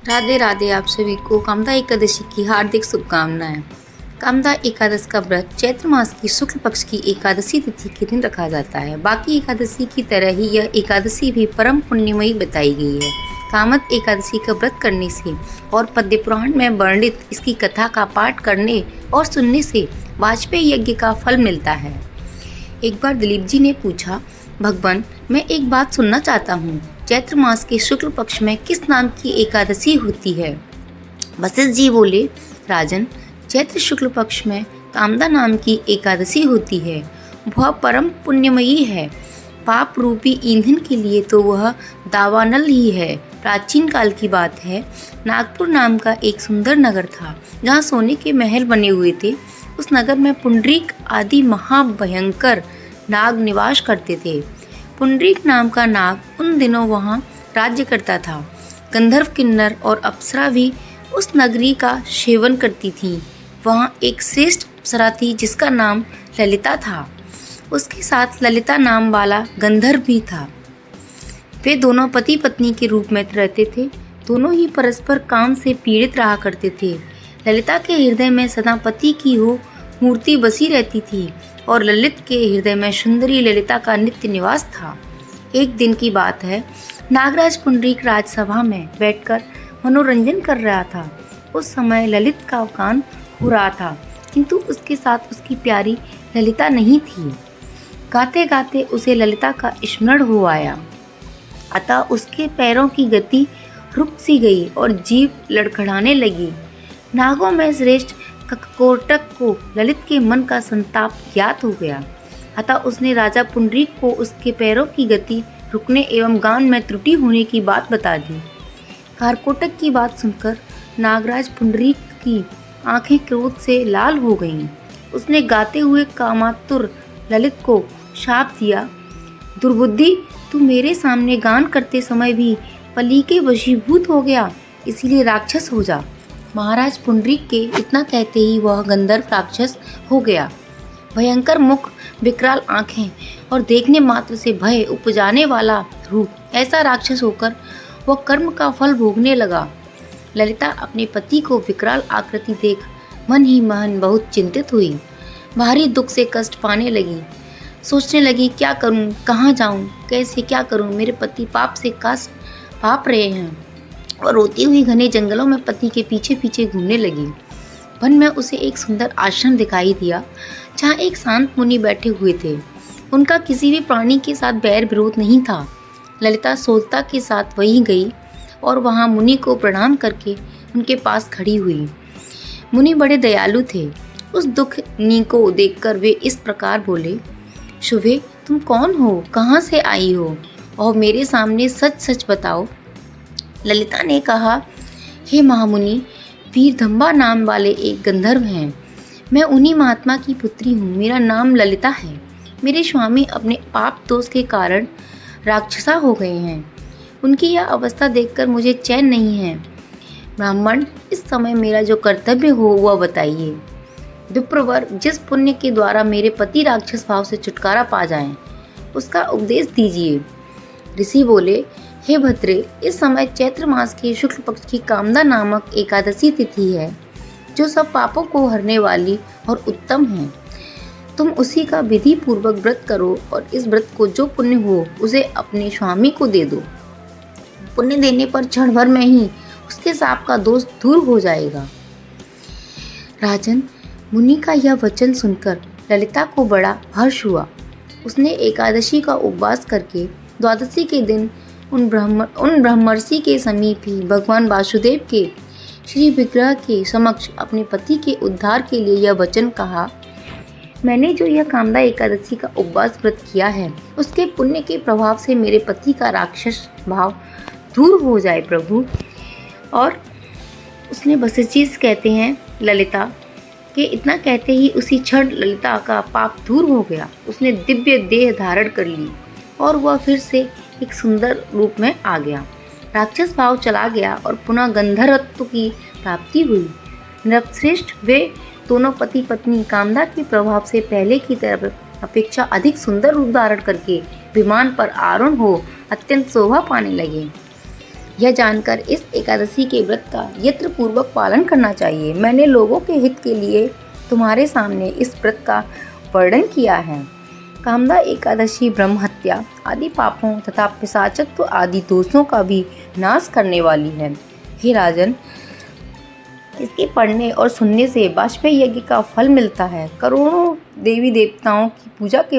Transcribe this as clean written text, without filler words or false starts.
राधे राधे। आप सभी को कामदा एकादशी की हार्दिक शुभकामनाएं। कामदा एकादश का व्रत चैत्र मास की शुक्ल पक्ष की एकादशी तिथि के दिन रखा जाता है। बाकी एकादशी की तरह ही यह एकादशी भी परम पुण्यमयी बताई गई है। कामद एकादशी का व्रत करने से और पद्य पुराण में वर्णित इसकी कथा का पाठ करने और सुनने से वाजपेयी यज्ञ का फल मिलता है। एक बार दिलीप जी ने पूछा, भगवान मैं एक बात सुनना चाहता हूँ, चैत्र मास के शुक्ल पक्ष में किस नाम की एकादशी होती है? वशिष्ठ जी बोले, राजन चैत्र शुक्ल पक्ष में कामदा नाम की एकादशी होती है। वह परम पुण्यमयी है। पाप रूपी ईंधन के लिए तो वह दावानल ही है। प्राचीन काल की बात है, नागपुर नाम का एक सुंदर नगर था जहाँ सोने के महल बने हुए थे। उस नगर में पुंडरीक आदि महाभयंकर नाग निवास करते थे। पुंडरीक नाम का नाग उन दिनों वहाँ राज्य करता था। गंधर्व किन्नर और अप्सरा भी उस नगरी का सेवन करती थीं। वहाँ एक श्रेष्ठ अप्सरा थी जिसका नाम ललिता था। उसके साथ ललिता नाम वाला गंधर्व भी था। वे दोनों पति पत्नी के रूप में रहते थे। दोनों ही परस्पर काम से पीड़ित रहा करते थे। ललिता के हृदय में सदा पति की हो मूर्ति बसी रहती थी और ललित के हृदय में सुंदरी ललिता का नित्य निवास था। एक दिन की बात है, नागराज पुंडरीक राजसभा में बैठकर मनोरंजन कर रहा था। उस समय ललित का अवसान हो रहा था, किंतु उसके साथ उसकी प्यारी ललिता नहीं थी। गाते गाते उसे ललिता का स्मरण हो आया। अतः उसके पैरों की गति रुक सी गई और जीभ लड़खड़ाने लगी। नागों में श्रेष्ठ कककोटक को ललित के मन का संताप ज्ञात हो गया। अतः उसने राजा पुंडरीक को उसके पैरों की गति रुकने एवं गान में त्रुटि होने की बात बता दी। कारकोटक की बात सुनकर नागराज पुंडरीक की आंखें क्रोध से लाल हो गईं। उसने गाते हुए कामातुर ललित को शाप दिया, दुर्बुद्धि, तू मेरे सामने गान करते समय भी पली के वशीभूत हो गया, इसीलिए राक्षस हो जा। महाराज पुंडरीक के इतना कहते ही वह गंधर्व राक्षस हो गया। भयंकर मुख, विकराल आंखें और देखने मात्र से भय उपजाने वाला रूप, ऐसा राक्षस होकर वह कर्म का फल भोगने लगा। ललिता अपने पति को विकराल आकृति देख मन ही मन बहुत चिंतित हुई। भारी दुख से कष्ट पाने लगी। सोचने लगी, क्या करूं, कहाँ जाऊं, कैसे क्या करूं, मेरे पति पाप से कष्ट पाप रहे हैं। और रोती हुई घने जंगलों में पति के पीछे पीछे घूमने लगी। वन में उसे एक सुंदर आश्रम दिखाई दिया जहाँ एक शांत मुनि बैठे हुए थे। उनका किसी भी प्राणी के साथ बैर विरोध नहीं था। ललिता सोलता के साथ वहीं गई और वहाँ मुनि को प्रणाम करके उनके पास खड़ी हुई। मुनि बड़े दयालु थे। उस दुखनी को देखकर वे इस प्रकार बोले, शुभे, तुम कौन हो, कहाँ से आई हो, और मेरे सामने सच सच बताओ। ललिता ने कहा, हे महामुनि, वीरधम्बा नाम वाले एक गंधर्व हैं। मैं उन्हीं महात्मा की पुत्री हूँ। मेरा नाम ललिता है। मेरे स्वामी अपने पाप दोष के कारण राक्षसा हो गए हैं। उनकी यह अवस्था देखकर मुझे चैन नहीं है। ब्राह्मण, इस समय मेरा जो कर्तव्य हो वह बताइए। विप्रवर, जिस पुण्य के द्वारा मेरे पति राक्षस भाव से छुटकारा पा जाएं, उसका उपदेश दीजिए। ऋषि बोले, हे भद्रे, इस समय चैत्र मास के शुक्ल पक्ष की कामदा नामक एकादशी तिथि है, जो सब पापों को हरने वाली और उत्तम है। तुम उसी का विधि पूर्वक व्रत करो और इस व्रत को जो पुण्य हो उसे अपने स्वामी को दे दो। पुण्य देने पर क्षण भर में ही उसके साप का दोष दूर हो जाएगा। राजन, मुनि का यह वचन सुनकर ललिता को बड़ा हर्ष हुआ। उसने एकादशी का उपवास करके द्वादशी के दिन उन ब्रह्मर्षि के समीप ही भगवान वासुदेव के श्री विग्रह के समक्ष अपने पति के उद्धार के लिए यह वचन कहा, मैंने जो यह कामदा एकादशी का उपवास व्रत किया है, उसके पुण्य के प्रभाव से मेरे पति का राक्षस भाव दूर हो जाए प्रभु। और उसने वशिष्ठ जी कहते हैं, ललिता के इतना कहते ही उसी क्षण ललिता का पाप दूर हो गया। उसने दिव्य देह धारण कर ली और वह फिर से एक सुंदर रूप में आ गया। राक्षस भाव चला गया और पुनः गंधर्वत्व की प्राप्ति हुई। नृपश्रेष्ठ, वे दोनों पति पत्नी कामदा के प्रभाव से पहले की तरह अपेक्षा अधिक सुंदर रूप धारण करके विमान पर आरूढ़ हो अत्यंत शोभा पाने लगे। यह जानकर इस एकादशी के व्रत का यत्नपूर्वक पालन करना चाहिए। मैंने लोगों के हित के लिए तुम्हारे सामने इस व्रत का वर्णन किया है। कामदा एकादशी ब्रह्म हत्या आदि पापों तथा पिशाचत्व आदि दोषों का भी नाश करने वाली है। हे राजन, इसके पढ़ने और सुनने से वाजपेयी यज्ञ का फल मिलता है। करोड़ों देवी देवताओं की पूजा के